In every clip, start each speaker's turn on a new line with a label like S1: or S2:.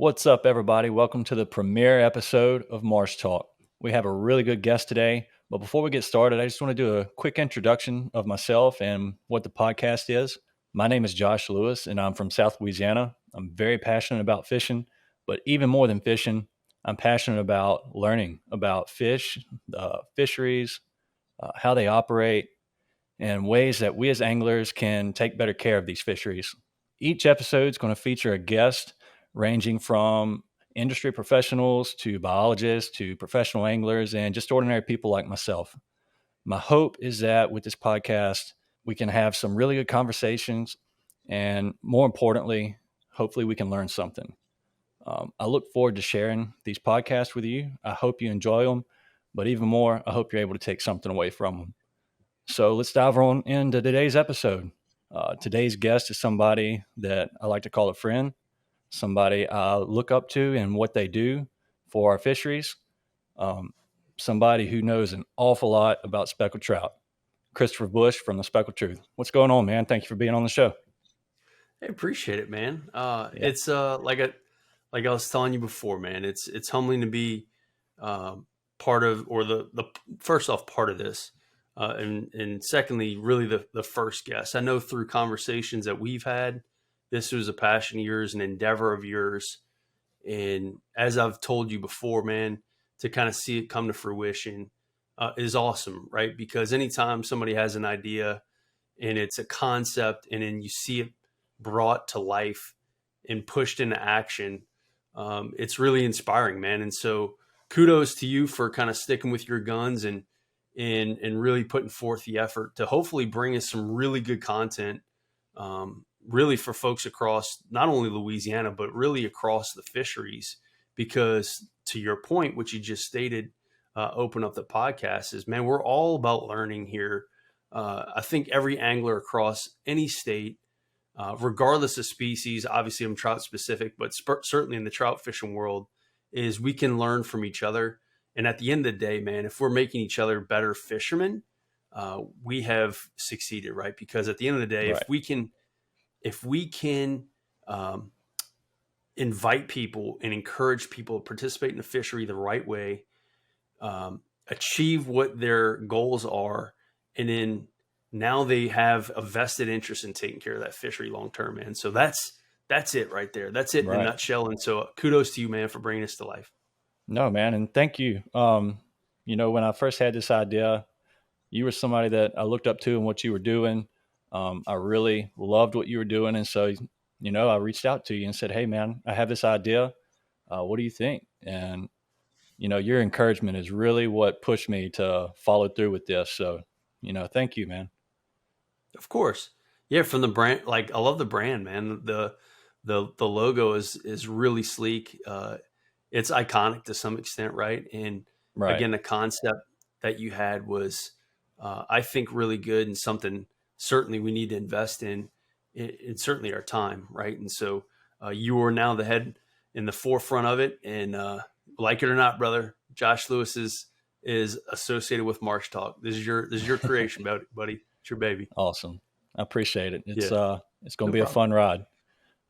S1: What's up, everybody? Welcome to the premiere episode of Marsh Talk. We have a really good guest today, but before we get started, I just want to do a quick introduction of myself and what the podcast is. My name is Josh Lewis, and I'm from South Louisiana. I'm very passionate about fishing, but even more than fishing, I'm passionate about learning about fish, fisheries, how they operate, and ways that we as anglers can take better care of these fisheries. Each episode is going to feature a guest ranging from industry professionals to biologists to professional anglers and just ordinary people like myself. My hope is that with this podcast, we can have some really good conversations, and more importantly, hopefully we can learn something. I look forward to sharing these podcasts with you. I hope you enjoy them, but even more, I hope you're able to take something away from them. So let's dive on into today's episode. Today's guest is somebody that I like to call a friend, somebody I look up to and what they do for our fisheries, um, somebody who knows an awful lot about speckled trout. Christopher Bush from the Speckled Truth. What's going on, man? Thank you for being on the show.
S2: I appreciate it, man.
S1: Yeah,
S2: It's like I was telling you before, man. It's humbling to be uh, part of, or the first off part of this, and secondly, really the first guest. I know through conversations that we've had, this was a passion of yours, an endeavor of yours, and as I've told you before, man, to kind of see it come to fruition is awesome, right? Because anytime somebody has an idea and it's a concept, and then you see it brought to life and pushed into action, it's really inspiring, man. And so kudos to you for kind of sticking with your guns and really putting forth the effort to hopefully bring us some really good content, really for folks across not only Louisiana, but really across the fisheries. Because to your point, which you just stated, open up the podcast is, man, we're all about learning here. I think every angler across any state, regardless of species, obviously I'm trout specific, but certainly in the trout fishing world, is we can learn from each other. And at the end of the day, man, if we're making each other better fishermen, we have succeeded, right? Because at the end of the day,
S1: right.
S2: if we can um, invite people and encourage people to participate in the fishery the right way, achieve what their goals are, and then now they have a vested interest in taking care of that fishery long term, man. So that's it right there. That's it in a
S1: Right.
S2: nutshell. And so kudos to you, man, for bringing this to life.
S1: No, man, and thank you. When I first had this idea, you were somebody that I looked up to and what you were doing. I really loved what you were doing. And so, I reached out to you and said, hey, man, I have this idea. What do you think? And, your encouragement is really what pushed me to follow through with this. So, thank you, man.
S2: Of course. Yeah, from the brand, like I love the brand, man. The logo is really sleek. It's iconic to some extent, right? And
S1: Right.
S2: again, the concept that you had was, I think, really good, and something certainly we need to invest in certainly our time, right? And so you are now the head in the forefront of it, and like it or not, brother, Josh Lewis is associated with Marsh Talk. This is your creation, buddy. It's your baby.
S1: Awesome. I appreciate it.
S2: Yeah,
S1: It's going
S2: no
S1: to be a
S2: problem.
S1: fun ride.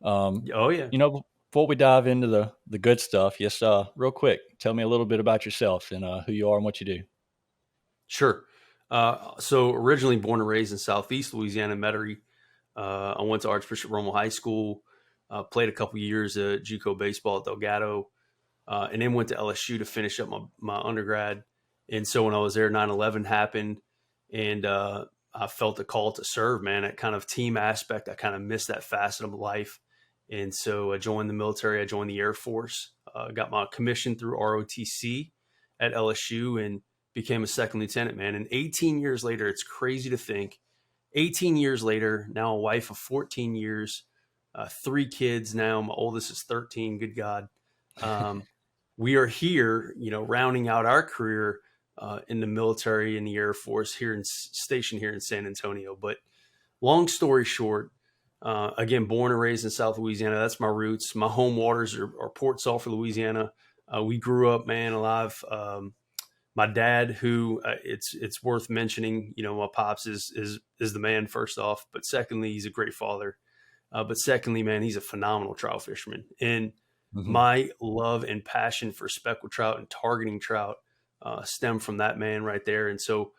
S1: Um,
S2: Oh yeah,
S1: Before we dive into the good stuff, yes, real quick, tell me a little bit about yourself and who you are and what you do.
S2: sure. So originally born and raised in Southeast Louisiana, Metairie. I went to Archbishop Rommel High School, played a couple years of JUCO baseball at Delgado, and then went to LSU to finish up my undergrad. And so when I was there, 9/11 happened, and I felt a call to serve, man. That kind of team aspect, I kind of missed that facet of life. And so I joined the military. I joined the Air Force, got my commission through ROTC at LSU, and became a second lieutenant, man. And 18 years later, it's crazy to think, 18 years later, now a wife of 14 years, three kids now. My oldest is 13. Good God. Um, we are here, rounding out our career in the military and the Air Force here stationed here in San Antonio. But long story short, again, born and raised in South Louisiana. That's my roots. My home waters are Port Sulphur, Louisiana. We grew up, man, alive. My dad, who it's worth mentioning, my pops is the man first off, but secondly, he's a great father. But secondly, man, he's a phenomenal trout fisherman. And
S1: Hmm.
S2: my love and passion for speckled trout and targeting trout stem from that man right there. And so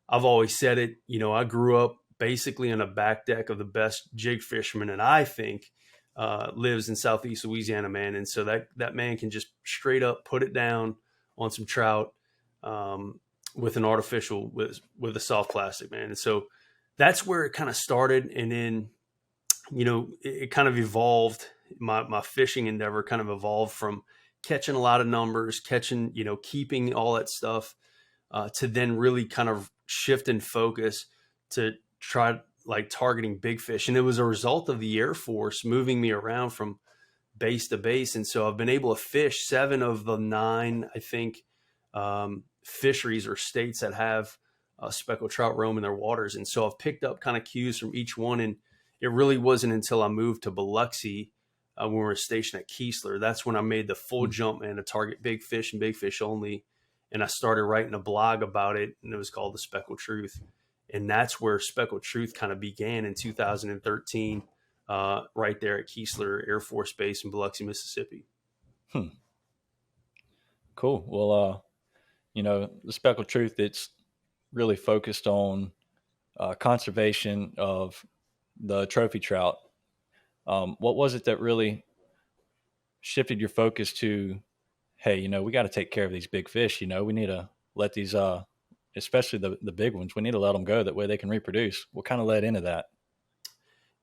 S2: I've always said it, I grew up basically in a back deck of the best jig fisherman, and I think lives in Southeast Louisiana, man. And so that man can just straight up put it down on some trout um, with an artificial, with a soft plastic, man. And so that's where it kind of started. And then, it kind of evolved. My fishing endeavor kind of evolved from catching a lot of numbers, catching, keeping all that stuff to then really kind of shift and focus to try like targeting big fish. And it was a result of the Air Force moving me around from base to base. And so I've been able to fish 7 of the 9, I think, fisheries or states that have speckled trout roam in their waters. And so I've picked up kind of cues from each one. And it really wasn't until I moved to Biloxi when we were stationed at Keesler, that's when I made the full jump, man, to target big fish and big fish only. And I started writing a blog about it, and it was called the Speckled Truth. And that's where Speckled Truth kind of began in 2013, right there at Keesler Air Force Base in Biloxi, Mississippi.
S1: Hmm. Cool. Well, the Speckled Truth, it's really focused on conservation of the trophy trout. What was it that really shifted your focus to, hey, we got to take care of these big fish. We need to let these, especially the big ones, we need to let them go. That way they can reproduce. What kind of led into that?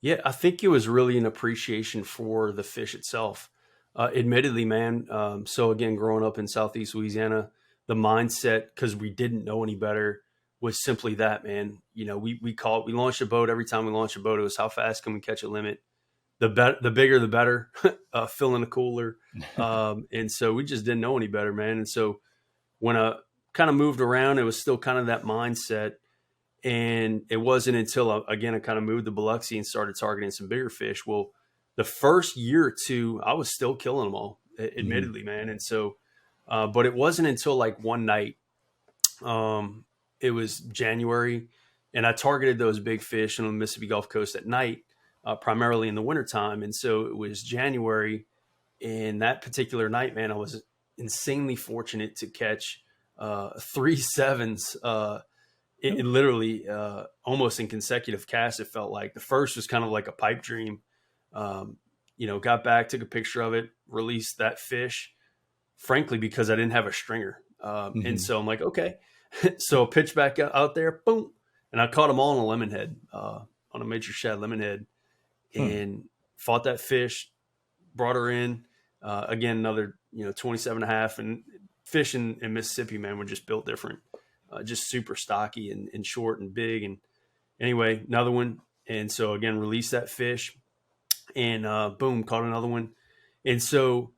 S2: Yeah, I think it was really an appreciation for the fish itself. Admittedly, man. So again, growing up in Southeast Louisiana, the mindset, because we didn't know any better, was simply that, man. We launched a boat. Every time we launched a boat, it was how fast can we catch a limit? The bigger the better. Filling a cooler, and so we just didn't know any better, man. And so when I kind of moved around, it was still kind of that mindset. And it wasn't until I kind of moved to Biloxi and started targeting some bigger fish. Well, the first year or two, I was still killing them all,
S1: Hmm.
S2: admittedly, man. And so, but it wasn't until like one night, um, it was January, and I targeted those big fish on the Mississippi Gulf Coast at night, primarily in the wintertime. And so it was January, and that particular night, man, I was insanely fortunate to catch 3 sevens. It
S1: Oh.
S2: literally almost in consecutive casts. It felt like the first was kind of like a pipe dream. Um, got back, took a picture of it, released that fish. Frankly, because I didn't have a stringer, and
S1: Hmm.
S2: so I'm like, okay. So pitch back out there, boom, and I caught them all on a lemon head, on a major shad lemon head,
S1: Hmm.
S2: and fought that fish, brought her in. Again, another 27 and a half, and fish in Mississippi, man, were just built different, just super stocky and short and big. And anyway, another one. And so again, released that fish, and boom, caught another one. And so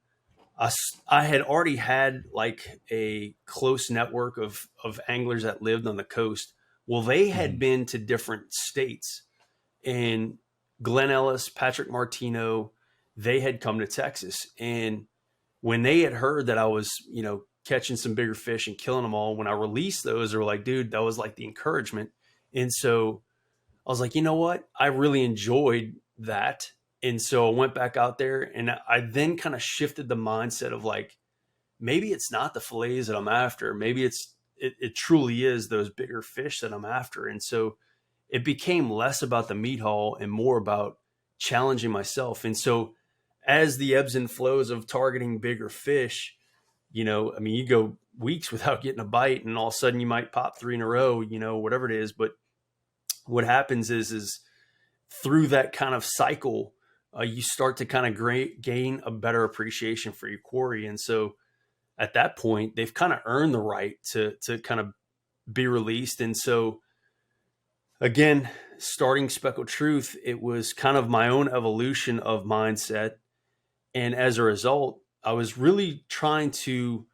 S2: I had already had like a close network of anglers that lived on the coast. Well, they had
S1: Hmm.
S2: been to different states, and Glenn Ellis, Patrick Martino, they had come to Texas. And when they had heard that I was, catching some bigger fish and killing them all, when I released those, they were like, dude, that was like the encouragement. And so I was like, you know what? I really enjoyed that. And so I went back out there, and I then kind of shifted the mindset of like, maybe it's not the fillets that I'm after. Maybe it truly is those bigger fish that I'm after. And so it became less about the meat haul and more about challenging myself. And so as the ebbs and flows of targeting bigger fish, I mean, you go weeks without getting a bite, and all of a sudden you might pop 3 in a row, whatever it is. But what happens is through that kind of cycle, you start to kind of gain a better appreciation for your quarry. And so at that point, they've kind of earned the right to kind of be released. And so again, starting Speckled Truth, it was kind of my own evolution of mindset. And as a result, I was really trying to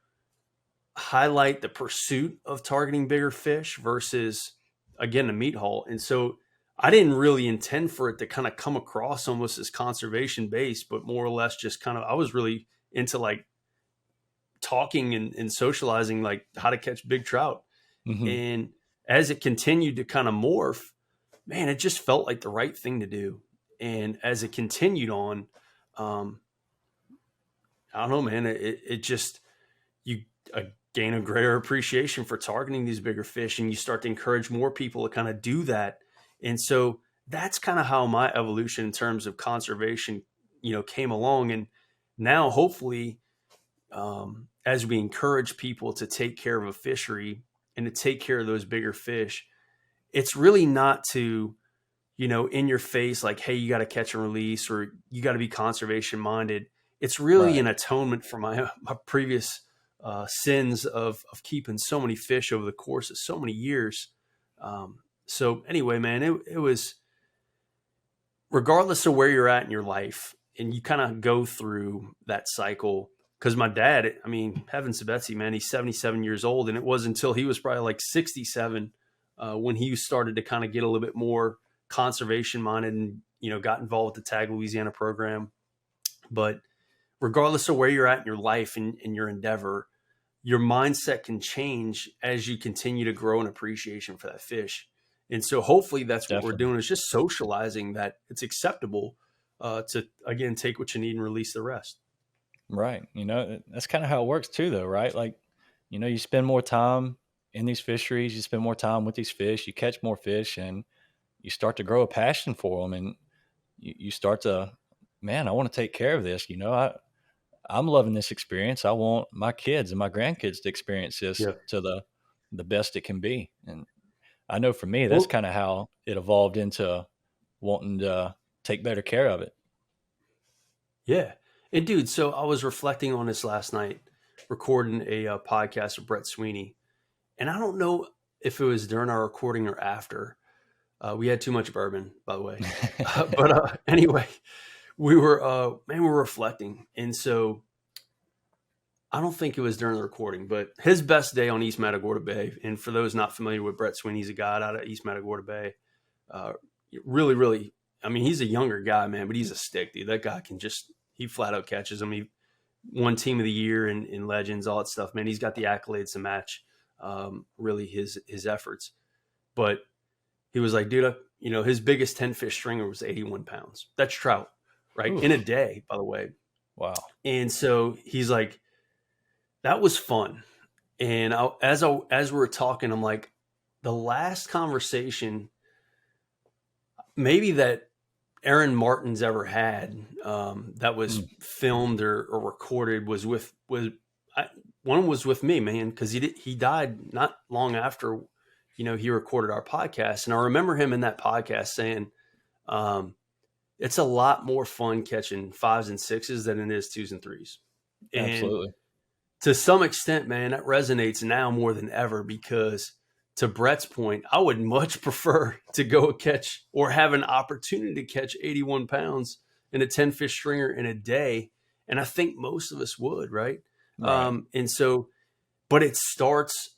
S2: highlight the pursuit of targeting bigger fish versus, again, the meat haul. And so I didn't really intend for it to kind of come across almost as conservation based, but more or less just kind of, I was really into like talking and socializing, like how to catch big trout.
S1: Hmm.
S2: And as it continued to kind of morph, man, it just felt like the right thing to do. And as it continued on, um, I don't know, man. It just, you gain a greater appreciation for targeting these bigger fish, and you start to encourage more people to kind of do that. And so that's kind of how my evolution in terms of conservation, came along. And now, hopefully, as we encourage people to take care of a fishery and to take care of those bigger fish, it's really not to, in your face, like, hey, you got to catch and release, or you got to be conservation minded. It's really
S1: Right.
S2: an atonement for my previous sins of keeping so many fish over the course of so many years. So anyway, man, it was, regardless of where you're at in your life, and you kind of go through that cycle. Because my dad, I mean, heavens to Betsy, man, he's 77 years old, and it wasn't until he was probably like 67 when he started to kind of get a little bit more conservation minded, and got involved with the Tag Louisiana program. But regardless of where you're at in your life and in your endeavor, your mindset can change as you continue to grow an appreciation for that fish. And so hopefully that's what we're
S1: Definitely.
S2: doing, is just socializing that it's acceptable to, again, take what you need and release the rest.
S1: Right. That's kind of how it works too, though, right? Like, you spend more time in these fisheries, you spend more time with these fish, you catch more fish, and you start to grow a passion for them. And you start to, man, I want to take care of this. I'm loving this experience. I want my kids and my grandkids to experience this
S2: Yeah.
S1: to the best it can be. And I know for me, that's
S2: Well,
S1: kind of how it evolved into wanting to take better care of it.
S2: yeah. And dude, so I was reflecting on this last night, recording a podcast with Brett Sweeney. And I don't know if it was during our recording or after. We had too much bourbon, by the way. But anyway, we were reflecting. And so I don't think it was during the recording, but his best day on East Matagorda Bay. And for those not familiar with Brett Sweeney, he's a guide out of East Matagorda Bay. Uh, really, really, I mean, he's a younger guy, man, but he's a stick, dude. That guy can just, he flat out catches them. He won team of the year in Legends, all that stuff, man. He's got the accolades to match really his efforts. But he was like, dude, his biggest 10 fish stringer was 81 pounds. That's trout, right? In a
S1: Oof.
S2: day, by the way.
S1: Wow.
S2: And so he's like, that was fun. And as we were talking, I'm like, the last conversation maybe that Aaron Martin's ever had that was
S1: Mm.
S2: filmed or recorded was one was with me, man, because he died not long after he recorded our podcast, and I remember him in that podcast saying, "It's a lot more fun catching fives and sixes than it is twos and threes," and
S1: Absolutely.
S2: to some extent, man, that resonates now more than ever because, to Brett's point, I would much prefer to go catch or have an opportunity to catch 81 pounds in a 10 fish stringer in a day. And I think most of us would, right?
S1: Right.
S2: And so, but it starts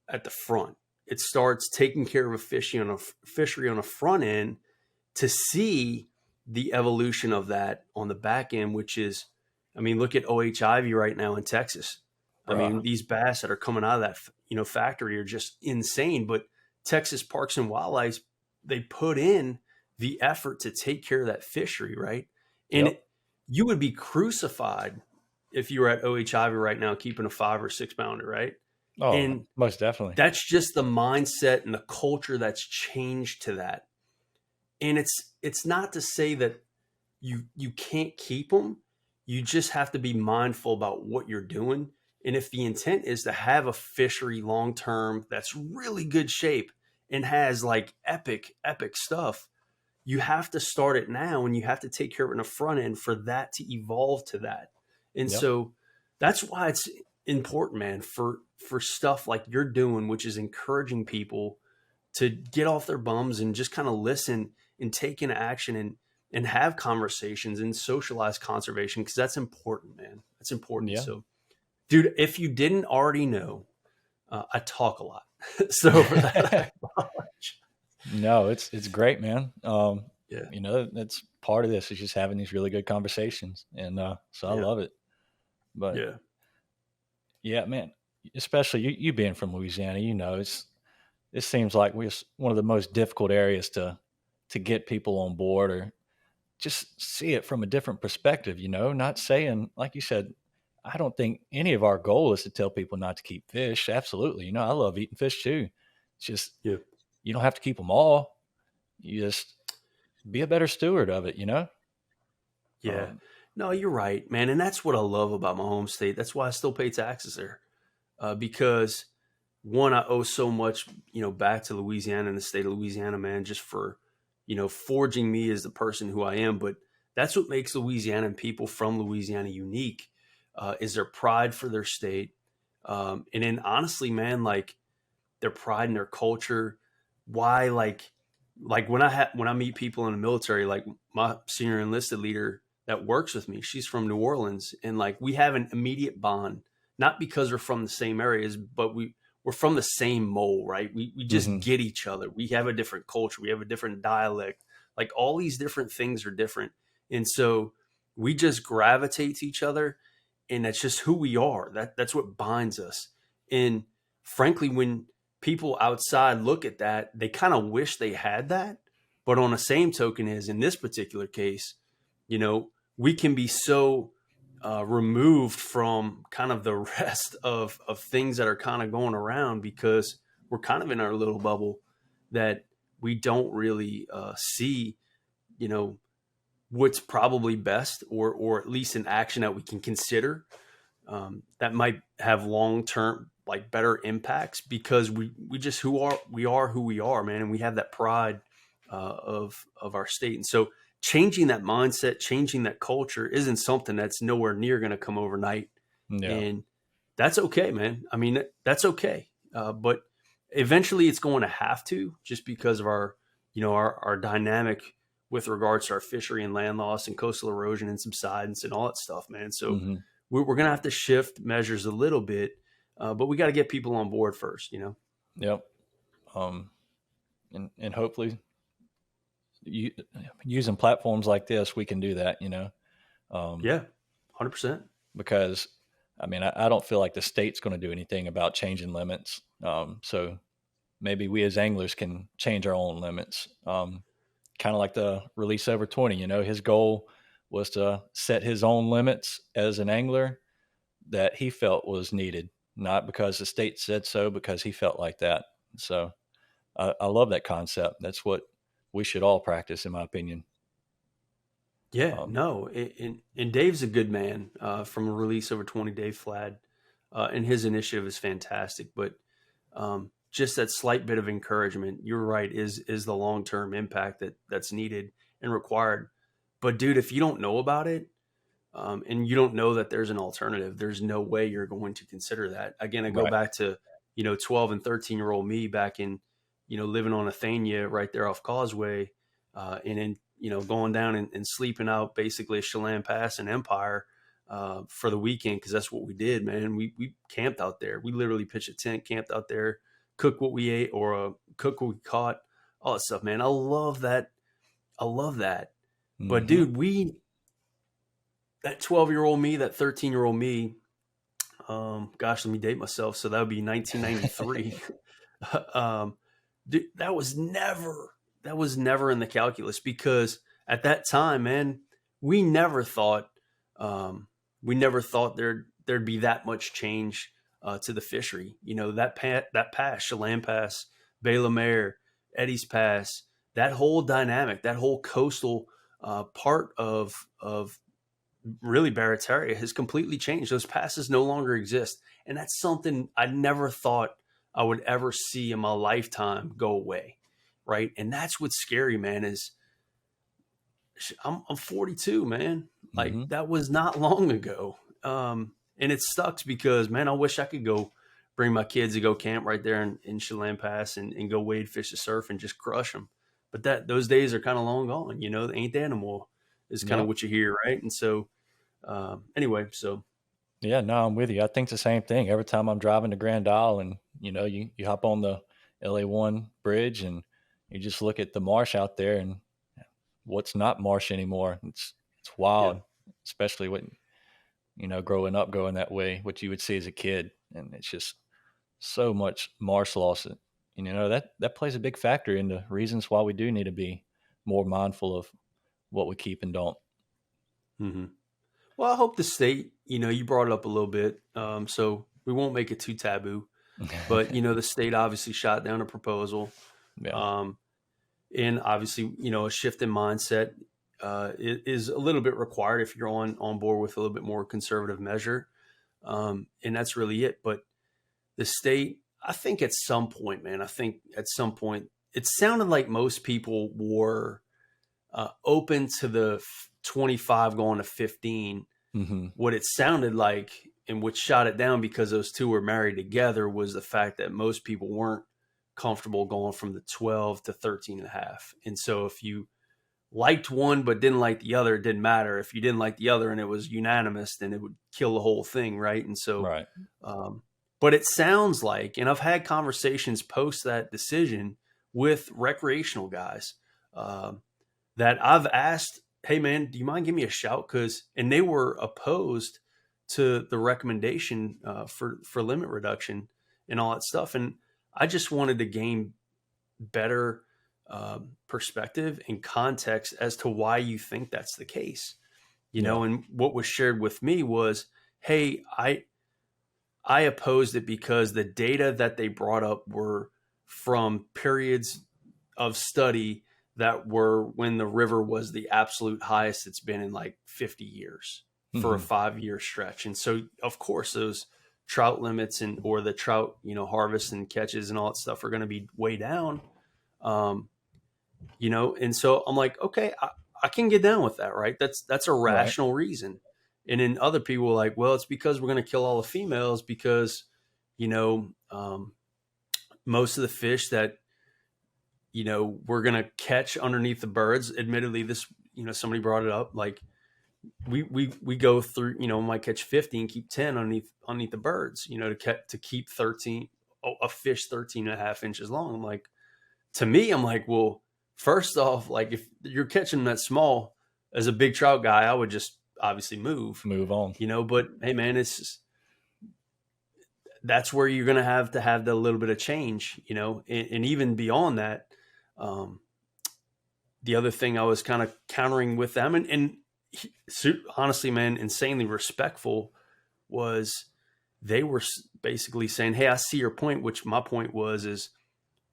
S2: at the front. It starts taking care of a fishery on a front end to see the evolution of that on the back end, which is, I mean, look at OH Ivy right now in Texas. I mean,
S1: Bruh.
S2: these bass that are coming out of that, factory are just insane. But Texas Parks and Wildlife, they put in the effort to take care of that fishery, right? And
S1: Yep.
S2: you would be crucified if you were at OH Ivy right now keeping a 5 or 6 pounder, right?
S1: Oh,
S2: And
S1: most definitely.
S2: that's just the mindset and the culture that's changed to that. And it's not to say that you can't keep them. You just have to be mindful about what you're doing. And if the intent is to have a fishery long term that's really good shape and has like epic stuff, you have to start it now, and you have to take care of it in the front end for that to evolve to that. And
S1: Yep.
S2: so that's why it's important, man, for stuff like you're doing, which is encouraging people to get off their bums and just kind of listen and take into action and have conversations and socialize conservation, because that's important, man. That's important.
S1: Yeah.
S2: So, dude, if you didn't already know, I talk a lot. So for that, I apologize.
S1: No, it's great, man.
S2: Yeah,
S1: That's part of this is just having these really good conversations, and so I
S2: yeah,
S1: love it. But
S2: yeah,
S1: yeah, man, especially you being from Louisiana, it seems like we're one of the most difficult areas to get people on board or just see it from a different perspective. Not saying, like you said, I don't think any of our goal is to tell people not to keep fish. Absolutely. I love eating fish too. It's just,
S2: Yeah.
S1: you don't have to keep them all. You just be a better steward of it.
S2: Yeah.
S1: Um,
S2: No, you're right, man. And that's what I love about my home state. That's why I still pay taxes there. Because one, I owe so much, back to Louisiana and the state of Louisiana, man, just for, forging me as the person who I am. But that's what makes Louisiana and people from Louisiana unique, is their pride for their state. And then honestly, man, like their pride in their culture. Why, like when I meet people in the military, like my senior enlisted leader that works with me, she's from New Orleans, and like we have an immediate bond, not because we're from the same areas, but we're from the same mole, right? We just
S1: mhm.
S2: get each other. We have a different culture. We have a different dialect. Like all these different things are different, and so we just gravitate to each other, and that's just who we are. That's what binds us. And frankly, when people outside look at that, they kind of wish they had that. But on the same token, is in this particular case, we can be so removed from kind of the rest of things that are kind of going around because we're kind of in our little bubble that we don't really see, you know, what's probably best or at least an action that we can consider that might have long term like better impacts because we just we are who we are, man, and we have that pride of our state. And so changing that mindset, changing that culture isn't something that's nowhere near going to come overnight,
S1: Yeah.
S2: and that's okay, man. I mean, that's okay, but eventually it's going to have to, just because of our our dynamic with regards to our fishery and land loss and coastal erosion and subsidence and all that stuff, man. So
S1: Mhm.
S2: we're going to have to shift measures a little bit, but we got to get people on board first.
S1: Yep. Um, and hopefully you, using platforms like this, we can do that. Um,
S2: Yeah, 100%.
S1: because I mean, I don't feel like the state's going to do anything about changing limits. So maybe we as anglers can change our own limits. Kind of like the release over 20, his goal was to set his own limits as an angler that he felt was needed, not because the state said so, because he felt like that. So I love that concept. That's what we should all practice, in my opinion.
S2: Yeah,
S1: Um,
S2: no, and Dave's a good man, from a release over 20 Dave Flad, and his initiative is fantastic. But just that slight bit of encouragement, you're right, is the long term impact that's needed and required. But dude, if you don't know about it, and you don't know that there's an alternative, there's no way you're going to consider that. Again, I go
S1: right.
S2: back to 12 and 13-year-old me back in living on Athenia right there off Causeway, and then going down and sleeping out basically at Chelan Pass and Empire for the weekend, because that's what we did, man. We camped out there. We literally pitched a tent, camped out there, cook what we ate or cook what we caught, all that stuff, man. I love that. I love that. But
S1: Hmm.
S2: dude, that 12-year-old me, that 13-year-old me, gosh, let me date myself. So that would be 1993. um, dude, that was never in the calculus, because at that time, man, we never thought, we never thought there'd be that much change to the fishery. That pass, Chelan Pass, Bay La Mer, Eddie's Pass, that whole dynamic, that whole coastal part of really Barataria has completely changed. Those passes no longer exist. And that's something I never thought I would ever see in my lifetime go away. Right. And that's what's scary, man, is I'm 42, man. Like
S1: Hmm.
S2: that was not long ago. And it sucks because, man, I wish I could go bring my kids to go camp right there in Chelan Pass and go wade, fish, and surf and just crush them. But those days are kind of long gone. Ain't that anymore is kind of
S1: Yep.
S2: what you hear. Right. And so, anyway, so
S1: Yeah, no, I'm with you. I think the same thing. Every time I'm driving to Grand Isle and, you hop on the LA1 bridge and you just look at the marsh out there and what's not marsh anymore. It's
S2: yeah,
S1: wild, especially when, growing up going that way, what you would see as a kid. And it's just so much marsh loss. And, that plays a big factor into reasons why we do need to be more mindful of what we keep and don't.
S2: hmm Well, I hope the state, you brought it up a little bit, so we won't make it too taboo. But the state obviously shot down a proposal,
S1: Yeah.
S2: um, and obviously, a shift in mindset is a little bit required if you're on board with a little bit more conservative measure, and that's really it. But the state, I think at some point, man, I think at some point, it sounded like most people were open to the 25 going to 15.
S1: Hmm.
S2: What it sounded like, and what shot it down because those two were married together, was the fact that most people weren't comfortable going from the 12 to 13 and a half. And so if you liked one but didn't like the other, it didn't matter. If you didn't like the other and it was unanimous, then it would kill the whole thing, right? And so,
S1: Right.
S2: um, but it sounds like, and I've had conversations post that decision with recreational guys, um, that I've asked, hey man, do you mind giving me a shout? And they were opposed to the recommendation for limit reduction and all that stuff. And I just wanted to gain better perspective and context as to why you think that's the case.
S1: Yeah.
S2: And what was shared with me was, hey, I opposed it because the data that they brought up were from periods of study that were when the river was the absolute highest it's been in like 50 years for a
S1: Hmm.
S2: 5-year stretch. And so, of course, those trout limits or the trout, harvest and catches and all that stuff are going to be way down. Um, and so I'm like, okay, I can get down with that, right? That's a
S1: Right.
S2: rational reason. And then other people were like, well, it's because we're going to kill all the females because, you know, um, most of the fish that, we're going to catch underneath the birds, admittedly, this, somebody brought it up, like we go through, might catch 50 and keep 10 underneath the birds, to keep 13, a fish 13 and a half inches long. I'm like, to me, I'm like, well, first off, like if you're catching that small, as a big trout guy, I would just obviously move,
S1: Move on.
S2: but hey man, that's where you're going to have the little bit of change, and even beyond that, um, the other thing I was kind of countering with them, and honestly, man, insanely respectful, was they were basically saying, hey, I see your point, which my point is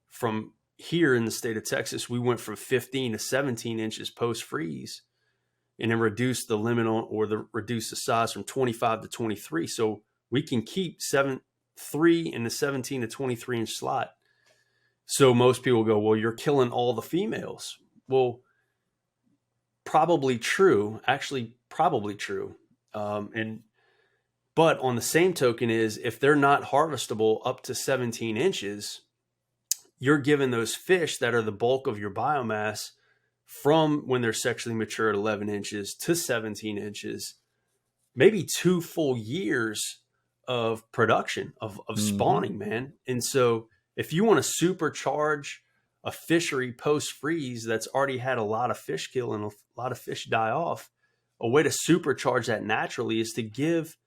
S2: from here in the state of Texas, we went from 15 to 17 inches post freeze and then reduced the limit on, or reduce the size from 25 to 23. So we can keep 3 in the 17 to 23 inch slot. So most people go, well, you're killing all the females. Well, probably true, actually, probably true. But on the same token is, if they're not harvestable up to 17 inches, you're giving those fish that are the bulk of your biomass from when they're sexually mature at 11 inches to 17 inches, maybe 2 full years of production, of
S1: Hmm.
S2: spawning, man. And so if you want to supercharge a fishery post freeze that's already had a lot of fish kill and a lot of fish die off, a way to supercharge that naturally is to give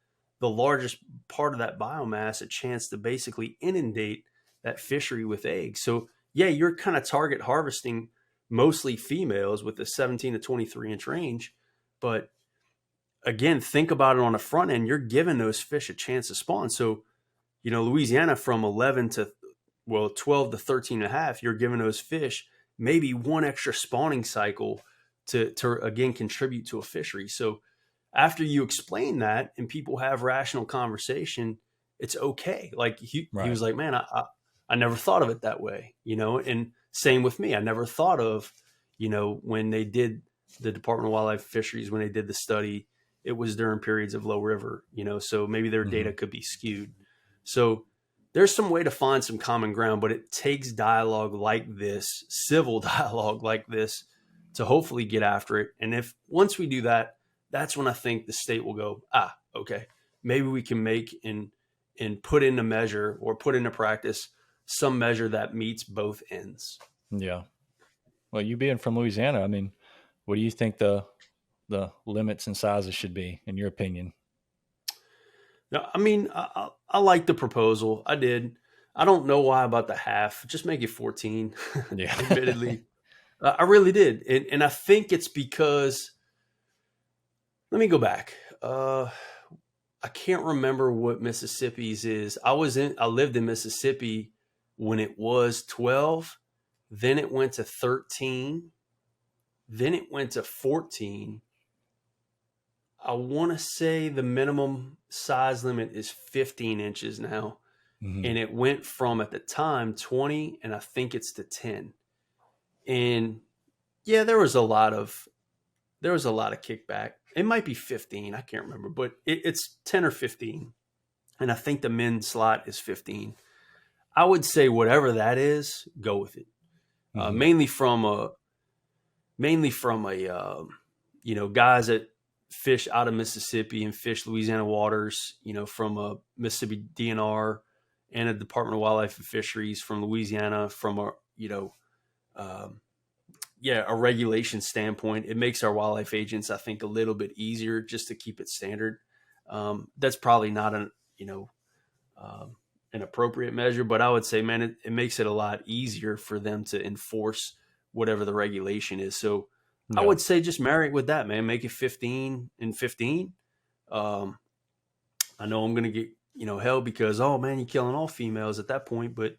S2: the largest part of that biomass a chance to basically inundate that fishery with eggs. So yeah, you're kind of target harvesting mostly females with the 17 to 23 inch range. But again, think about it on the front end. You're giving those fish a chance to spawn. So, Louisiana from 11 to, 12 to 13 and a half, you're giving those fish maybe one extra spawning cycle to again, contribute to a fishery. So after you explain that and people have rational conversation, it's okay. Like he
S1: Right.
S2: was like, man, I never thought of it that way, and same with me. I never thought of, when they did the Department of Wildlife Fisheries, when they did the study, it was during periods of low river, so maybe their
S1: Hmm.
S2: data could be skewed. So there's some way to find some common ground, but it takes dialogue like this, civil dialogue like this, to hopefully get after it. And if once we do that, that's when I think the state will go, okay, maybe we can make and put into measure or put into practice some measure that meets both ends.
S1: Yeah. Well, you being from Louisiana, I mean, what do you think the limits and sizes should be, in your opinion?
S2: Now, I mean, I like the proposal. I did. I don't know why about the half. Just make it 14.
S1: Yeah.
S2: Admittedly, I really did, and I think it's because. Let me go back. Uh, I can't remember what Mississippi's is. I lived in Mississippi when it was 12, then it went to 13, then it went to 14. I want to say the minimum size limit is 15 inches now.
S1: Hmm.
S2: And it went from at the time 20, and I think it's to 10. And yeah, there was a lot of kickback. It might be 15, I can't remember, but it's 10 or 15. And I think the men's slot is 15. I would say whatever that is, go with it.
S1: Hmm.
S2: Mainly from a guys that fish out of Mississippi and fish Louisiana waters, from a Mississippi DNR and a Department of Wildlife and Fisheries from Louisiana, from um, a regulation standpoint. It makes our wildlife agents, I think, a little bit easier just to keep it standard. That's probably not um, an appropriate measure, but I would say, man, it makes it a lot easier for them to enforce whatever the regulation is. So I
S1: Yeah.
S2: would say just marry it with that, man. Make it 15 and 15. Um, I know I'm going to get, hell because, oh man, you're killing all females at that point, but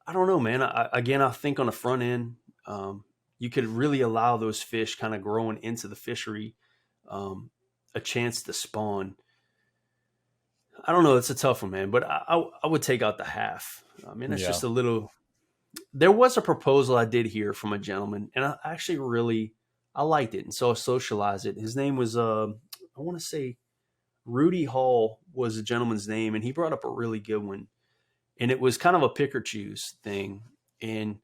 S2: I don't know, man. I think on the front end, um, you could really allow those fish kind of growing into the fishery um, a chance to spawn. I don't know. It's a tough one, man, but I would take out the half. I mean, that's
S1: Yeah.
S2: just a little. There was a proposal I did hear from a gentleman, and I actually really I liked it, and so I socialized it. His name was I want to say Rudy Hall was the gentleman's name, and he brought up a really good one, and it was kind of a pick or choose thing. And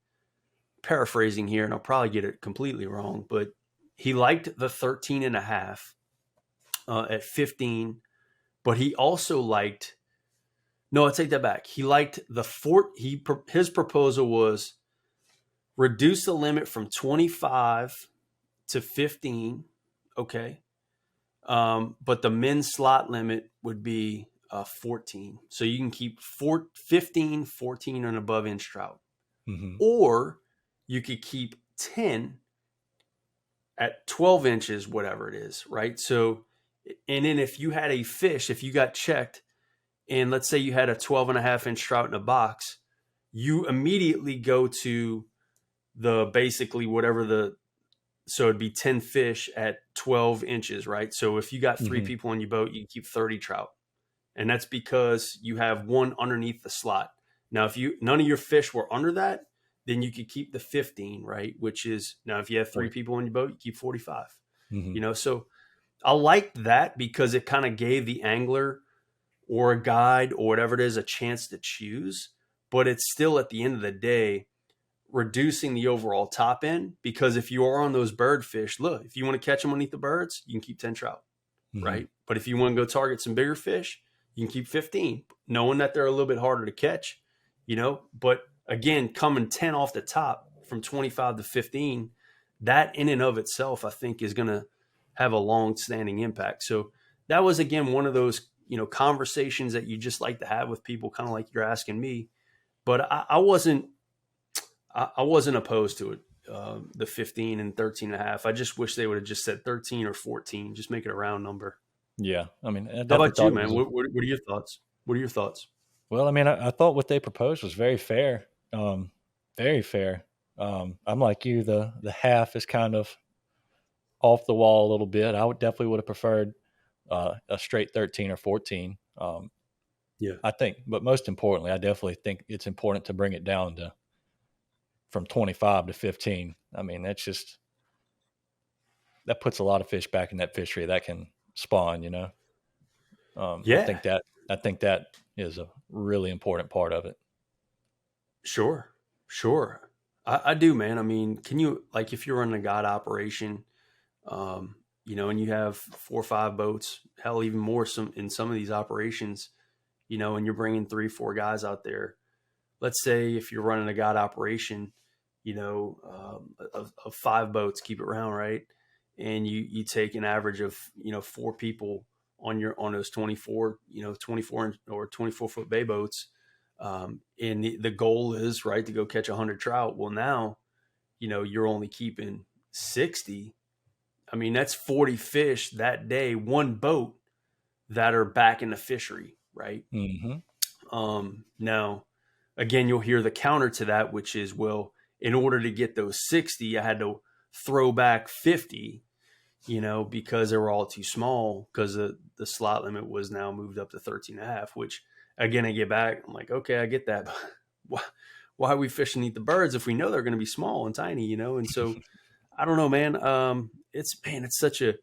S2: paraphrasing here, and I'll probably get it completely wrong, but he liked the 13 and a half at 15, but he also liked. No, I take that back. He liked the four. His proposal was reduce the limit from 25 to 15. Okay. But the men's slot limit would be 14. So you can keep 15, 14 and above inch trout.
S1: Hmm.
S2: Or you could keep 10 at 12 inches, whatever it is, right? So, and then if you had a fish, if you got checked, and let's say you had a 12 and a half inch trout in a box, you immediately go to the basically whatever so it'd be 10 fish at 12 inches, right? So if you got three
S1: Hmm.
S2: people on your boat, you can keep 30 trout. And that's because you have one underneath the slot. Now, if none of your fish were under that, then you could keep the 15, right? Which is now if you have three
S1: Right.
S2: people on your boat, you keep 45.
S1: Hmm.
S2: So I liked that because it kind of gave the angler or a guide or whatever it is a chance to choose. But it's still at the end of the day reducing the overall top end because if you are on those bird fish, look, if you want to catch them underneath the birds, you can keep 10 trout,
S1: Hmm.
S2: right? But if you want to go target some bigger fish, you can keep 15, knowing that they're a little bit harder to catch, But again, coming 10 off the top from 25 to 15, that in and of itself, I think, is going to have a long standing impact. So that was, again, one of those, conversations that you just like to have with people, kind of like you're asking me. But I wasn't opposed to it. The 15 and 13 and a half. I just wish they would have just said 13 or 14. Just make it a round number.
S1: Yeah. I mean, I
S2: How
S1: definitely
S2: about you,
S1: thought it
S2: man?
S1: was a,
S2: What are your thoughts? What are your thoughts?
S1: well, I mean, I thought what they proposed was very fair. Very fair. I'm like you, the half is kind of off the wall a little bit. I would definitely would have preferred a straight 13 or 14.
S2: Yeah.
S1: I think, but most importantly, I definitely think it's important to bring it down to from 25 to 15. I mean, that puts a lot of fish back in that fishery that can spawn. Um, I
S2: Yeah.
S1: think that I think that is a really important part of it.
S2: Sure. Sure. I do, man. I mean, can you, like, if you're running a guide operation, and you have 4 or 5 boats, hell, even more in some of these operations, and you're bringing 3, 4 guys out there. Let's say if you're running a guide operation, of 5 boats, keep it round, right? And you take an average of 4 people on those 24 or 24-foot bay boats, and the goal is right to go catch 100 trout. Well, now you're only keeping 60. I mean, that's 40 fish that day, one boat. that are back in the fishery, right?
S1: Mm-hmm.
S2: Now, again, you'll hear the counter to that, which is, well, in order to get those 60, I had to throw back 50, because they were all too small because the slot limit was now moved up to 13 and a half, which again, I get back, I'm like, okay, I get that. But why are we fishing to eat the birds if we know they're going to be small and tiny, And so I don't know, man. It's such a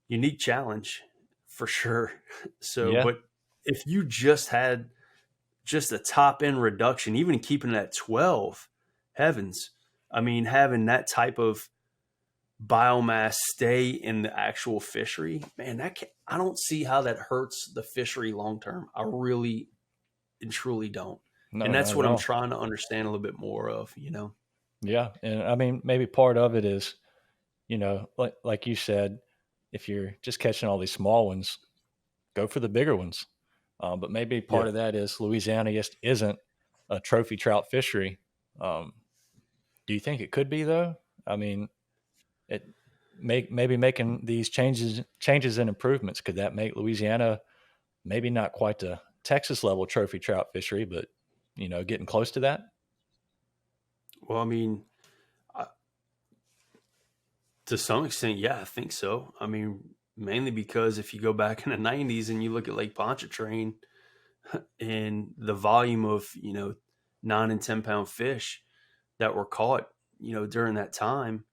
S2: unique challenge for sure. So,
S1: Yeah.
S2: but if you just had just a top end reduction, even keeping it at 12, heavens, I mean, having that type of biomass stay in the actual fishery, man, I don't see how that hurts the fishery long term. I really and truly don't. And
S1: No,
S2: that's
S1: not at
S2: what I'm
S1: all.
S2: trying to understand a little bit more of.
S1: Yeah. And I mean, maybe part of it is, like you said, if you're just catching all these small ones, go for the bigger ones. But maybe part
S2: Yeah.
S1: of that is Louisiana just isn't a trophy trout fishery. Um, do you think it could be though? I mean, it maybe making these changes and improvements, could that make Louisiana maybe not quite the Texas level trophy trout fishery, but getting close to that?
S2: Well, I mean, I, to some extent, yeah, I think so. I mean, mainly because if you go back in the 90s and you look at Lake Pontchartrain and the volume of, 9 and 10 pound fish that were caught, during that time,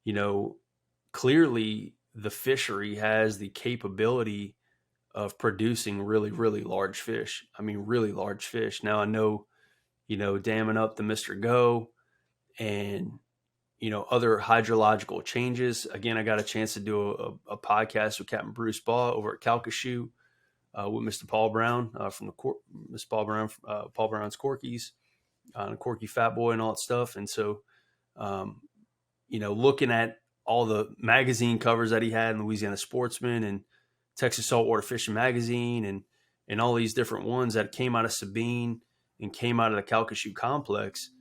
S2: you know, clearly the fishery has the capability of producing really, really large fish. I mean, really large fish. Now I know, damming up the Mr. Go and, other hydrological changes. Again, I got a chance to do a podcast with Captain Bruce Baugh over at Calcasieu with Mr. Paul Brown from Mr. Paul Brown, Paul Brown's Corkies, and Corky Fat Boy and all that stuff. And so, um, looking at all the magazine covers that he had in Louisiana Sportsman and Texas Saltwater Fishing Magazine and all these different ones that came out of Sabine and came out of the Calcasieu complex.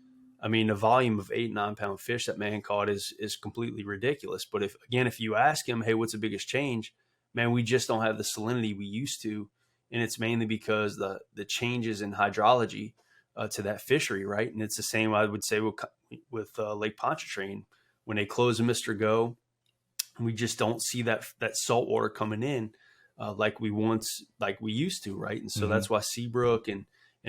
S2: I mean, the volume of 8 and 9 pound fish that man caught is completely ridiculous. But if you ask him, hey, what's the biggest change? Man, we just don't have the salinity we used to, and it's mainly because the changes in hydrology to that fishery, right? And it's the same I would say with Lake Pontchartrain. When they close a Mr. Go, we just don't see that salt water coming in like we used to, right? And so
S1: Hmm.
S2: that's why Seabrook and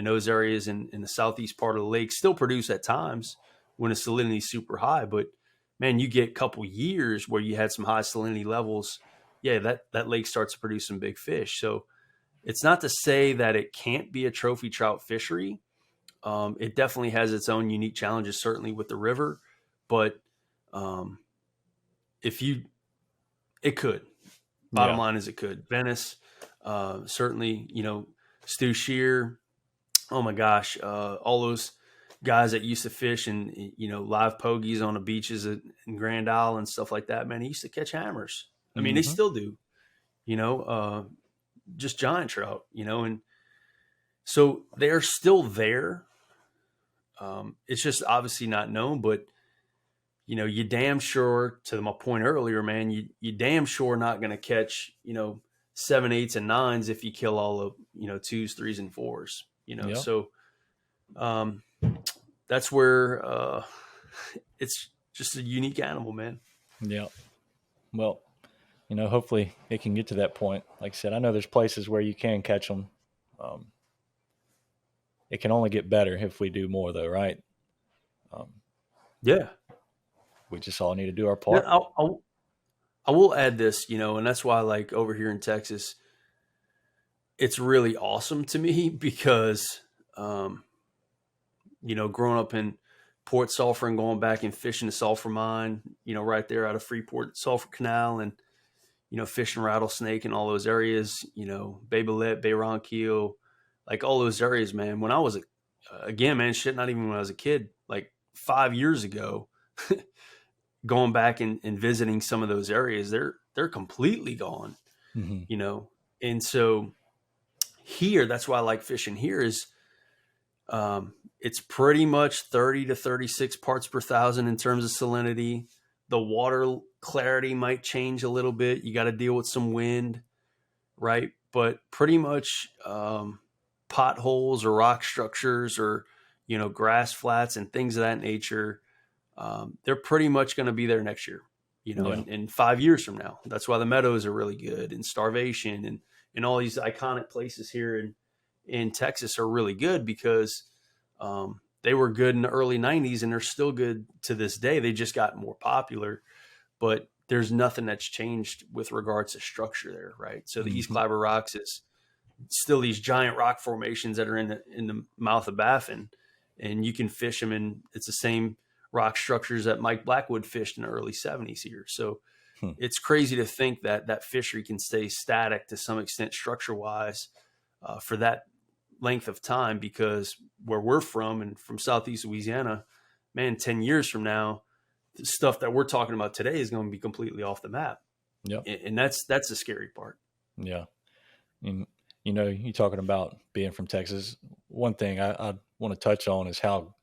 S2: those areas in the southeast part of the lake still produce at times when the salinity is super high. But man, you get a couple years where you had some high salinity levels, yeah, that lake starts to produce some big fish. So it's not to say that it can't be a trophy trout fishery. It definitely has its own unique challenges, certainly with the river, but um, if you it could. Bottom
S1: Yeah.
S2: line is it could. Venice, certainly, Stu Shear. Oh my gosh, all those guys that used to fish and live pogies on the beaches in Grand Isle and stuff like that. Man, he used to catch hammers. I mean, they
S1: Hmm.
S2: still do. You know, uh, just giant trout. And so they're still there. It's just obviously not known, but you damn sure, to my point earlier, man, you damn sure not going to catch, 7, 8s, and 9s if you kill all of, 2s, 3s, and 4s,
S1: Yep.
S2: so um, that's where it's just a unique animal, man.
S1: Yep. Well, hopefully it can get to that point. Like I said, I know there's places where you can catch them. Um, it can only get better if we do more, though, right? Um,
S2: Yeah.
S1: we just all need to do our
S2: Yeah.
S1: part.
S2: I will add this, and that's why, like, over here in Texas, it's really awesome to me because, um, growing up in Port Sulphur and going back and fishing the sulfur mine, right there out of Freeport Sulphur Canal and, fishing rattlesnake in all those areas, Babelet, Bay Ronquillo, like all those areas, man. When I was, again, man, shit, not even when I was a kid, like 5 years ago, going back and visiting some of those areas, they're completely gone,
S1: Hmm.
S2: you know? And so here, that's why I like fishing here is, it's pretty much 30 to 36 parts per thousand in terms of salinity. The water clarity might change a little bit. You got to deal with some wind. right? But pretty much potholes or rock structures or, grass flats and things of that nature, they're pretty much going to be there next year,
S1: Yeah.
S2: in 5 years from now. That's why the meadows are really good, and starvation and all these iconic places here in Texas are really good because they were good in the early 90s and they're still good to this day. They just got more popular, but there's nothing that's changed with regards to structure there, right? So the East
S1: Hmm.
S2: Clabber Rocks is still these giant rock formations that are in the mouth of Baffin, and you can fish them, and it's the same rock structures that Mike Blackwood fished in the early 70s here. So
S1: Hmm.
S2: it's crazy to think that that fishery can stay static to some extent structure wise for that length of time, because where we're from and from Southeast Louisiana, man, 10 years from now, the stuff that we're talking about today is going to be completely off the map.
S1: Yep.
S2: And that's the scary part.
S1: Yeah. And, you talking about being from Texas. One thing I want to touch on is how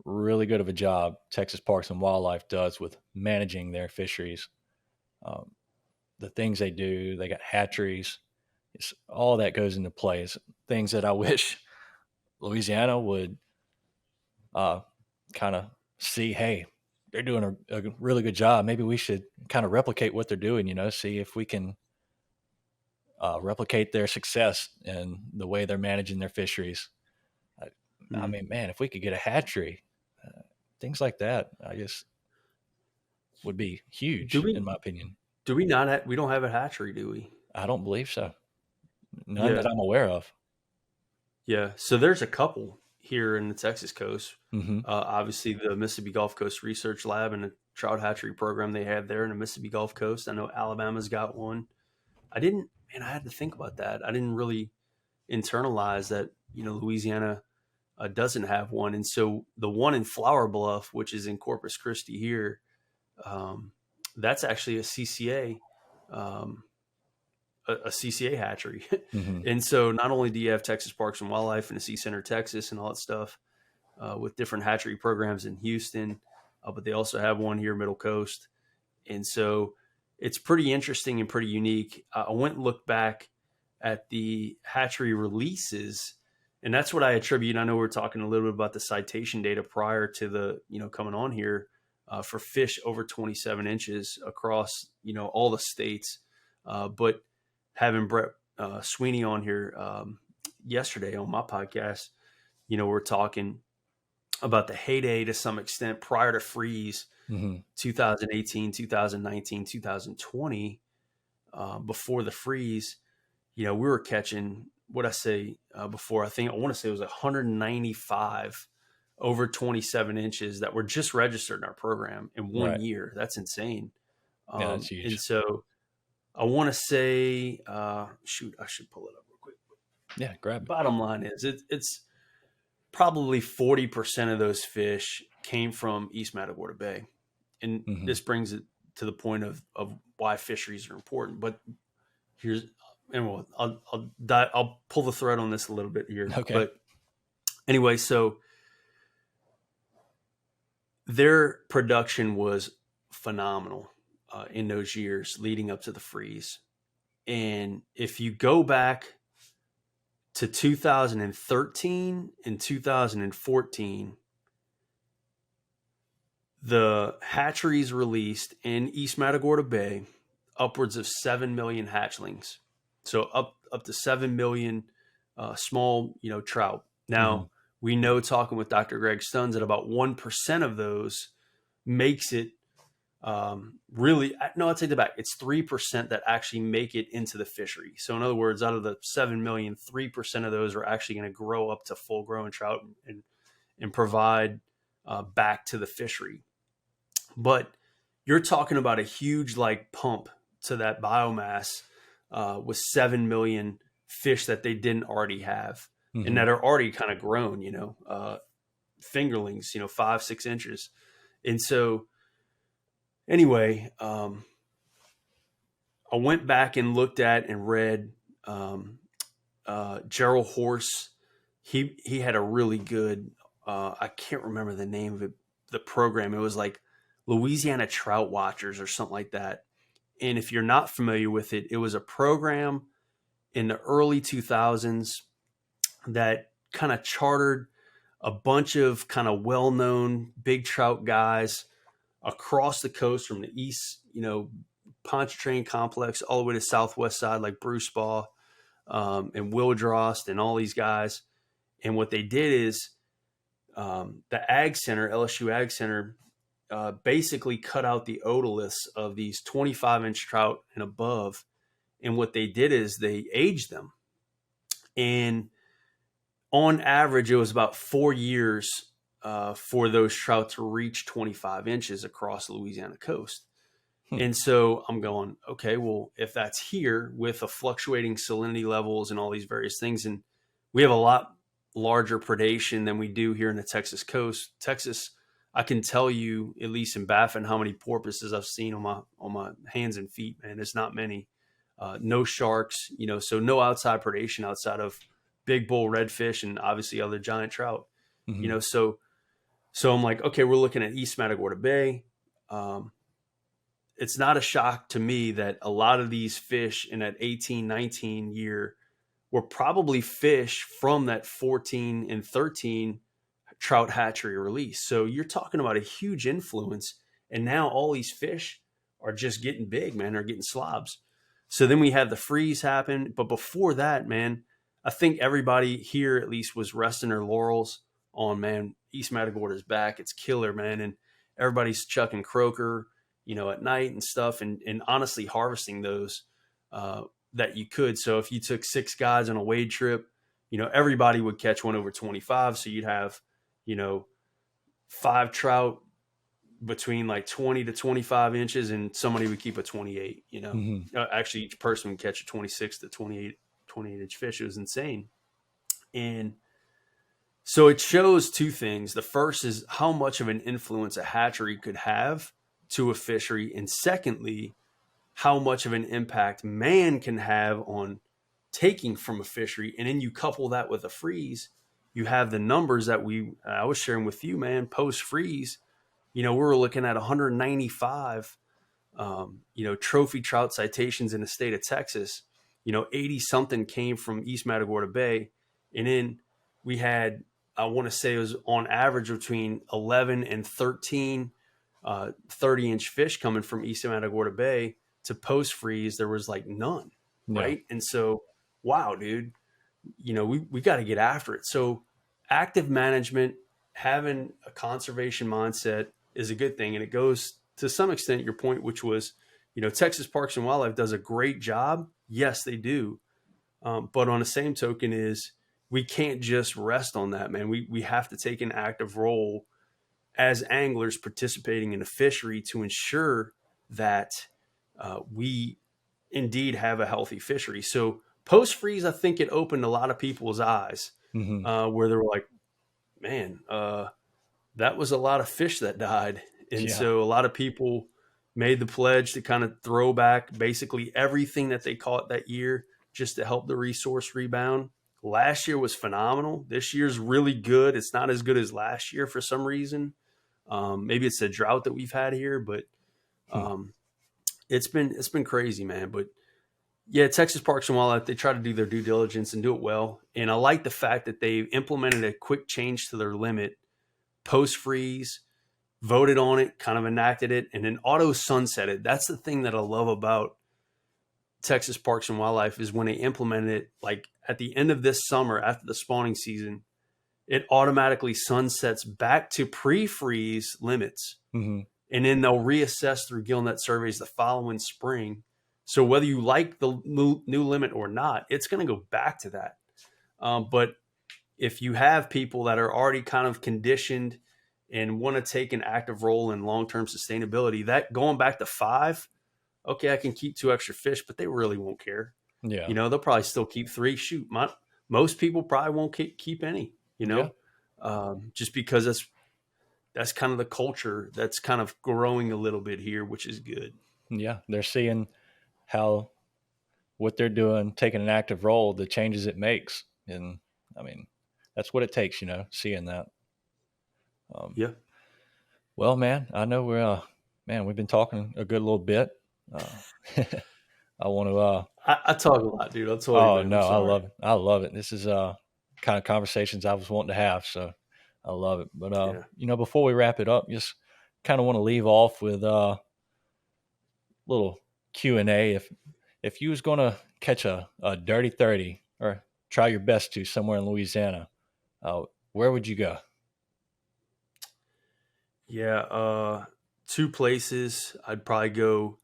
S1: really good of a job Texas Parks and Wildlife does with managing their fisheries. Um, the things they do, they got hatcheries. It's all that goes into play. It's things that I wish Louisiana would kind of see. Hey, they're doing a really good job. Maybe we should kind of replicate what they're doing. See if we can replicate their success and the way they're managing their fisheries. I, I
S2: Hmm.
S1: mean, man, if we could get a hatchery, things like that, I guess would be
S2: Do
S1: huge in
S2: we
S1: my opinion.
S2: do we not we don't have a hatchery, do we?
S1: I don't believe so. None that
S2: Yeah.
S1: I'm aware of.
S2: Yeah. So there's a couple here in the Texas coast.
S1: Hmm.
S2: Obviously, the Mississippi Gulf Coast Research Lab and the trout hatchery program they have there in the Mississippi Gulf Coast. I know Alabama's got one. I didn't, man, I had to think about that. I didn't really internalize that, Louisiana doesn't have one. And so the one in Flower Bluff, which is in Corpus Christi here, um, that's actually a CCA. Um, a CCA hatchery.
S1: Hmm.
S2: And so not only do you have Texas Parks and Wildlife and the Sea Center Texas and all that stuff with different hatchery programs in Houston, but they also have one here Middle Coast. And so it's pretty interesting and pretty unique. I went and looked back at the hatchery releases, and that's what I attribute. I know we are talking a little bit about the citation data prior to the coming on here for fish over 27 inches across all the states, but having Brett Sweeney on here yesterday on my podcast, we're talking about the heyday to some extent prior to freeze,
S1: Hmm.
S2: 2018, 2019, 2020, before the freeze. We were catching what I say before. I want to say it was 195 over 27 inches that were just registered in our program in one
S1: Right.
S2: year. That's insane.
S1: Yeah, that's
S2: And
S1: huge.
S2: so I want to say, shoot, I should pull it up real quick.
S1: Yeah, grab it.
S2: Bottom line is it's probably 40% of those fish came from East Matagorda Bay. And
S1: Hmm.
S2: this brings it to the point of why fisheries are important. But here's, and I'll pull the thread on this a little bit here.
S1: Okay.
S2: But anyway, so their production was phenomenal in those years leading up to the freeze. And if you go back to 2013 and 2014, the hatcheries released in East Matagorda Bay upwards of 7 million hatchlings. So up to 7 million small, trout.
S1: Hmm.
S2: Now, we know talking with Dr. Greg Stuns that about 1% of those makes it really, no, I'd take that back. It's 3% that actually make it into the fishery. So in other words, out of the 7 million, 3% of those are actually going to grow up to full grown trout and provide back to the fishery. But you're talking about a huge like pump to that biomass with 7 million fish that they didn't already have and
S1: Hmm.
S2: that are already kind of grown, fingerlings, 5, 6 inches. And so anyway, I went back and looked at and read Gerald Horse. He had a really good, I can't remember the name of it, the program. It was like Louisiana Trout Watchers or something like that. And if you're not familiar with it, it was a program in the early 2000s that kind of chartered a bunch of kind of well-known big trout guys across the coast from the east, Pontchartrain complex all the way to southwest side, like Bruce Baugh and Will Drost and all these guys. And what they did is the Ag Center, LSU Ag Center, basically cut out the otoliths of these 25-inch trout and above. And what they did is they aged them. And on average, it was about 4 years for those trout to reach 25 inches across the Louisiana coast. And so I'm going, okay, well, if that's here with a fluctuating salinity levels and all these various things, and we have a lot larger predation than we do here in the Texas coast. Texas, I can tell you, at least in Baffin, how many porpoises I've seen on my hands and feet, man. It's not many. No sharks, so no outside predation outside of big bull redfish and obviously other giant trout.
S1: Mm-hmm.
S2: So I'm like, okay, we're looking at East Matagorda Bay. It's not a shock to me that a lot of these fish in that 18-19 year were probably fish from that 14 and 13 trout hatchery release. So you're talking about a huge influence. And now all these fish are just getting big, man. They're getting slobs. So then we had the freeze happen. But before that, man, I think everybody here at least was resting their laurels on, man, East Matagorda's back. It's killer, man. And everybody's chucking croaker, at night and stuff, and honestly harvesting those that you could. So if you took 6 guys on a wade trip, everybody would catch one over 25. So you'd have, 5 trout between like 20 to 25 inches, and somebody would keep a 28,
S1: Mm-hmm.
S2: Actually each person would catch a 26 to 28 inch fish. It was insane. And so it shows 2 things. The first is how much of an influence a hatchery could have to a fishery. And secondly, how much of an impact man can have on taking from a fishery. And then you couple that with a freeze, you have the numbers that I was sharing with you, man, post freeze, we were looking at 195, trophy trout citations in the state of Texas, 80 something came from East Matagorda Bay. And then we had, I want to say it was on average between 11 and 13 30-inch fish coming from East Matagorda Bay. To post freeze, there was like none, right? And so, wow, dude, we got to get after it. So active management, having a conservation mindset is a good thing. And it goes to some extent your point, which was, Texas Parks and Wildlife does a great job. Yes, they do. But on the same token is we can't just rest on that, man. We have to take an active role as anglers participating in a fishery to ensure that we indeed have a healthy fishery. So post freeze, I think it opened a lot of people's eyes where they were like, man, that was a lot of fish that died. And so a lot of people made the pledge to kind of throw back basically everything that they caught that year just to help the resource rebound. Last year was phenomenal. This year's really good. It's not as good as last year for some reason. Maybe it's the drought that we've had here, but it's been crazy, man. But yeah, Texas Parks and Wildlife, they try to do their due diligence and do it well. And I like the fact that they implemented a quick change to their limit post freeze, voted on it, kind of enacted it, and then auto sunsetted. That's the thing that I love about Texas Parks and Wildlife is when they implemented it, like at the end of this summer after the spawning season, it automatically sunsets back to pre-freeze limits.
S1: Mm-hmm.
S2: And then they'll reassess through GillNet surveys the following spring. So whether you like the new limit or not, it's going to go back to that. But if you have people that are already kind of conditioned and want to take an active role in long-term sustainability, that going back to 5, okay, I can keep 2 extra fish, but they really won't care.
S1: Yeah.
S2: They'll probably still keep 3. Shoot, most people probably won't keep any, just because that's kind of the culture that's kind of growing a little bit here, which is good.
S1: Yeah. They're seeing how what they're doing, taking an active role, the changes it makes. And I mean, that's what it takes, seeing that.
S2: Yeah.
S1: Well, man, I know we've been talking a good little bit. I want to
S2: I talk a lot, dude. I'll tell you,
S1: Oh
S2: man. I'm
S1: no, I
S2: sorry.
S1: love it. I love it. This is kind of conversations I was wanting to have, so I love it. But
S2: Yeah.
S1: before we wrap it up, just kind of want to leave off with little Q&A. If you was going to catch a dirty 30 or try your best to somewhere in Louisiana, where would you go?
S2: Yeah. Two places. I'd probably go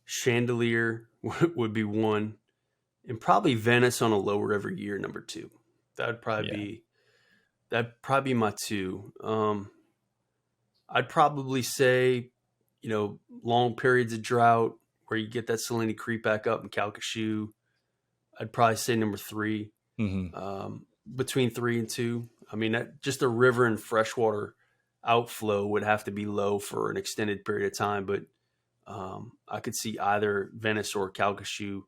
S2: Chandelier would be one, and probably Venice on a lower every year, number two. That'd probably
S1: Yeah.
S2: be that'd probably be my two. I'd probably say, long periods of drought where you get that salinity creep back up in Calcasieu. I'd probably say number three.
S1: Hmm.
S2: Between three and two. I mean, just a river and freshwater outflow would have to be low for an extended period of time. But I could see either Venice or Calcasieu,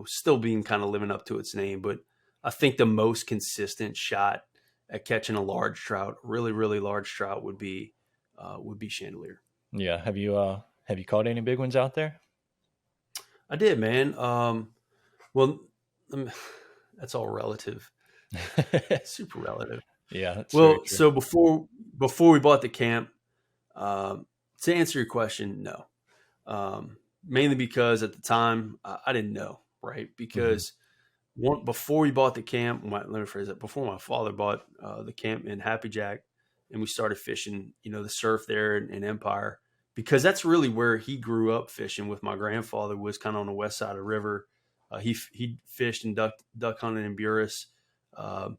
S2: still being kind of living up to its name. But I think the most consistent shot at catching a large trout, really, really large trout, would be Chandelier.
S1: Yeah. Have you caught any big ones out there?
S2: I did, man. Well, that's all relative, super relative.
S1: Yeah, that's very
S2: Well,
S1: true.
S2: so before we bought the camp, um, to answer your question, no. Mainly because at the time I didn't know, right?
S1: Hmm.
S2: Because before we bought the camp, let me phrase it. Before my father bought the camp in Happy Jack, and we started fishing, the surf there in Empire, because that's really where he grew up fishing with my grandfather. Was kind of on the west side of the river. He fished and duck hunted in Buras. Um,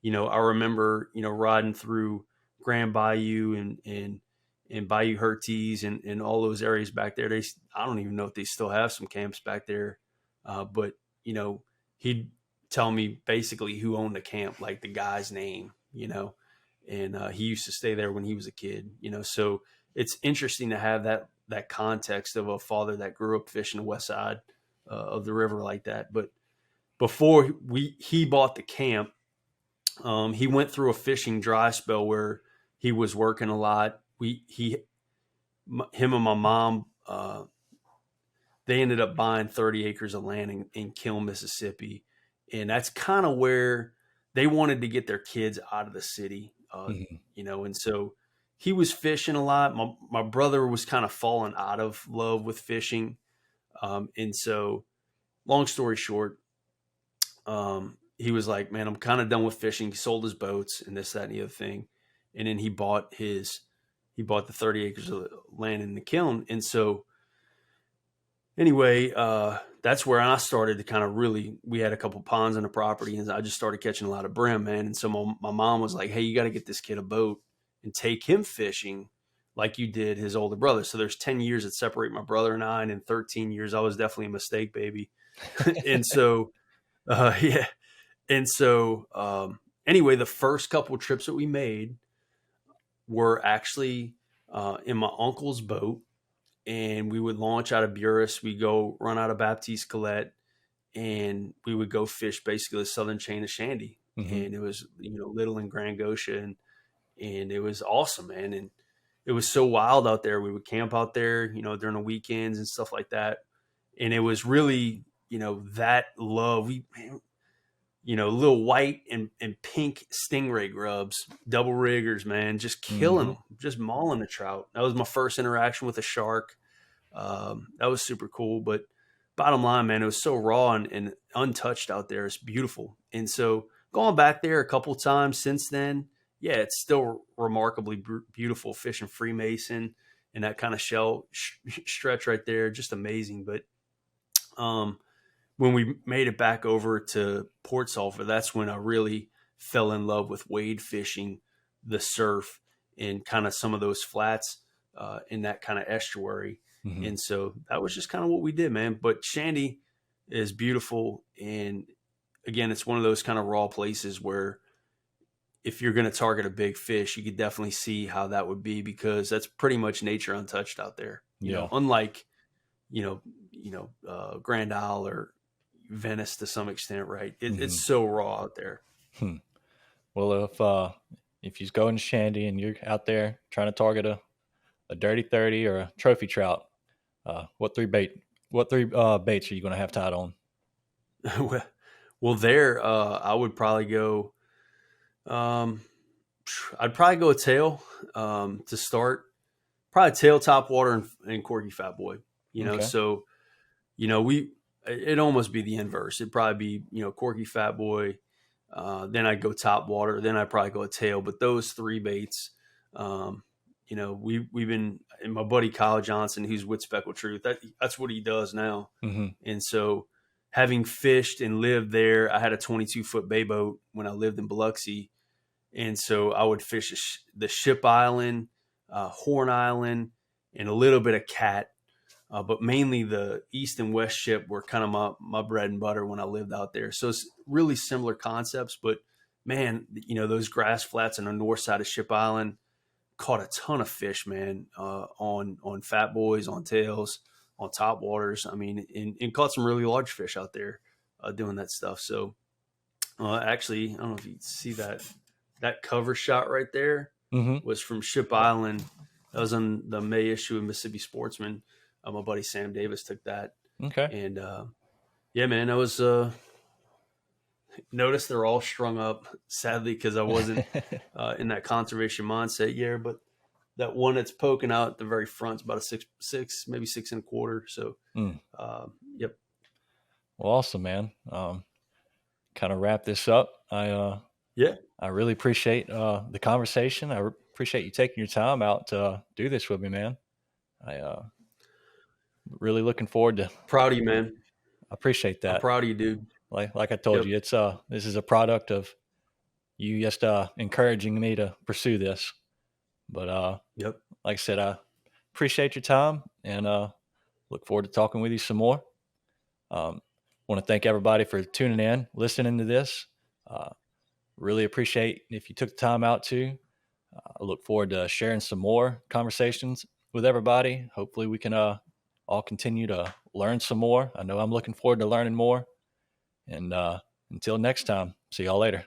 S2: I remember riding through Grand Bayou and Bayou Herties and all those areas back there. I don't even know if they still have some camps back there, but he'd tell me basically who owned the camp, like the guy's name, and he used to stay there when he was a kid, So it's interesting to have that context of a father that grew up fishing the west side of the river like that. But before he bought the camp, he went through a fishing dry spell where he was working a lot. Him and my mom, they ended up buying 30 acres of land in Kiln, Mississippi. And that's kind of where they wanted to get their kids out of the city,
S1: Hmm.
S2: and so he was fishing a lot. My brother was kind of falling out of love with fishing. And so, long story short, he was like, man, I'm kind of done with fishing. He sold his boats and this, that, and the other thing. And then he bought the 30 acres of land in the kiln. And so, anyway, that's where I started to kind of really. We had a couple ponds on the property, and I just started catching a lot of brim, man. And so my mom was like, "Hey, you got to get this kid a boat and take him fishing, like you did his older brother." So there's 10 years that separate my brother and I, and in 13 years, I was definitely a mistake, baby. And so, yeah. And so, anyway, the first couple of trips that we made were actually in my uncle's boat, and we would launch out of Buras. We go run out of Baptiste Colette, and we would go fish basically the southern chain of Shandy.
S1: Hmm.
S2: And it was Little and Grand Gosha, and it was awesome, man. And it was so wild out there. We would camp out there, during the weekends and stuff like that. And it was really that love. Little white and pink stingray grubs, double riggers, man, just killing
S1: Hmm.
S2: them, just mauling the trout. That was my first interaction with a shark. That was super cool. But bottom line, man, it was so raw and untouched out there. It's beautiful. And so going back there a couple times since then, yeah, it's still remarkably beautiful fishing Freemason and that kind of shell stretch right there. Just amazing. But um, when we made it back over to Port Sulphur, that's when I really fell in love with wade fishing, the surf, and kind of some of those flats in that kind of estuary.
S1: Hmm.
S2: And so that was just kind of what we did, man. But Shandy is beautiful. And again, it's one of those kind of raw places where if you're going to target a big fish, you could definitely see how that would be because that's pretty much nature untouched out there.
S1: Yeah.
S2: Unlike Grand Isle or Venice to some extent, right?
S1: Hmm.
S2: It's so raw out there.
S1: Hmm. Well, if you go in Shandy and you're out there trying to target a dirty 30 or a trophy trout, what three baits are you going to have tied on?
S2: Well, there, I would probably go. Um, I'd probably go a tail to start. Probably tail, top water, and corky fat boy.
S1: Okay.
S2: So it'd almost be the inverse. It'd probably be corky fat boy. Then I'd go top water. Then I'd probably go a tail. But those three baits, um, we've been, and my buddy Kyle Johnson, who's with Speckled Truth, that's what he does now.
S1: Mm-hmm.
S2: And so, having fished and lived there, I had a 22-foot bay boat when I lived in Biloxi, and so I would fish the Ship Island, Horn Island, and a little bit of Cat. But mainly the East and West Ship were kind of my bread and butter when I lived out there. So it's really similar concepts, but man, those grass flats on the north side of Ship Island caught a ton of fish, man, on fat boys, on tails, on top waters. I mean, and caught some really large fish out there doing that stuff. So actually, I don't know if you see that cover shot right there
S1: Mm-hmm.
S2: was from Ship Island. That was on the May issue of Mississippi Sportsman. My buddy Sam Davis took that,
S1: Okay.
S2: and yeah, man, I was noticed they're all strung up. Sadly, because I wasn't in that conservation mindset yet, but that one that's poking out at the very front is about a six, maybe 6.25. So,
S1: Mm.
S2: yep,
S1: Well, awesome, man. Kind of wrap this up.
S2: yeah,
S1: I really appreciate the conversation. Appreciate you taking your time out to do this with me, man. I really looking forward to.
S2: proud of you, man.
S1: I appreciate
S2: I'm
S1: that.
S2: proud of you, dude.
S1: Like I told
S2: Yep,
S1: you, it's this is a product of you just encouraging me to pursue this. But
S2: yep.
S1: like I said, I appreciate your time and look forward to talking with you some more. Want to thank everybody for tuning in, listening to this. Uh, really appreciate if you took the time out to. I look forward to sharing some more conversations with everybody. Hopefully, we can all continue to learn some more. I know I'm looking forward to learning more. And until next time, see y'all later.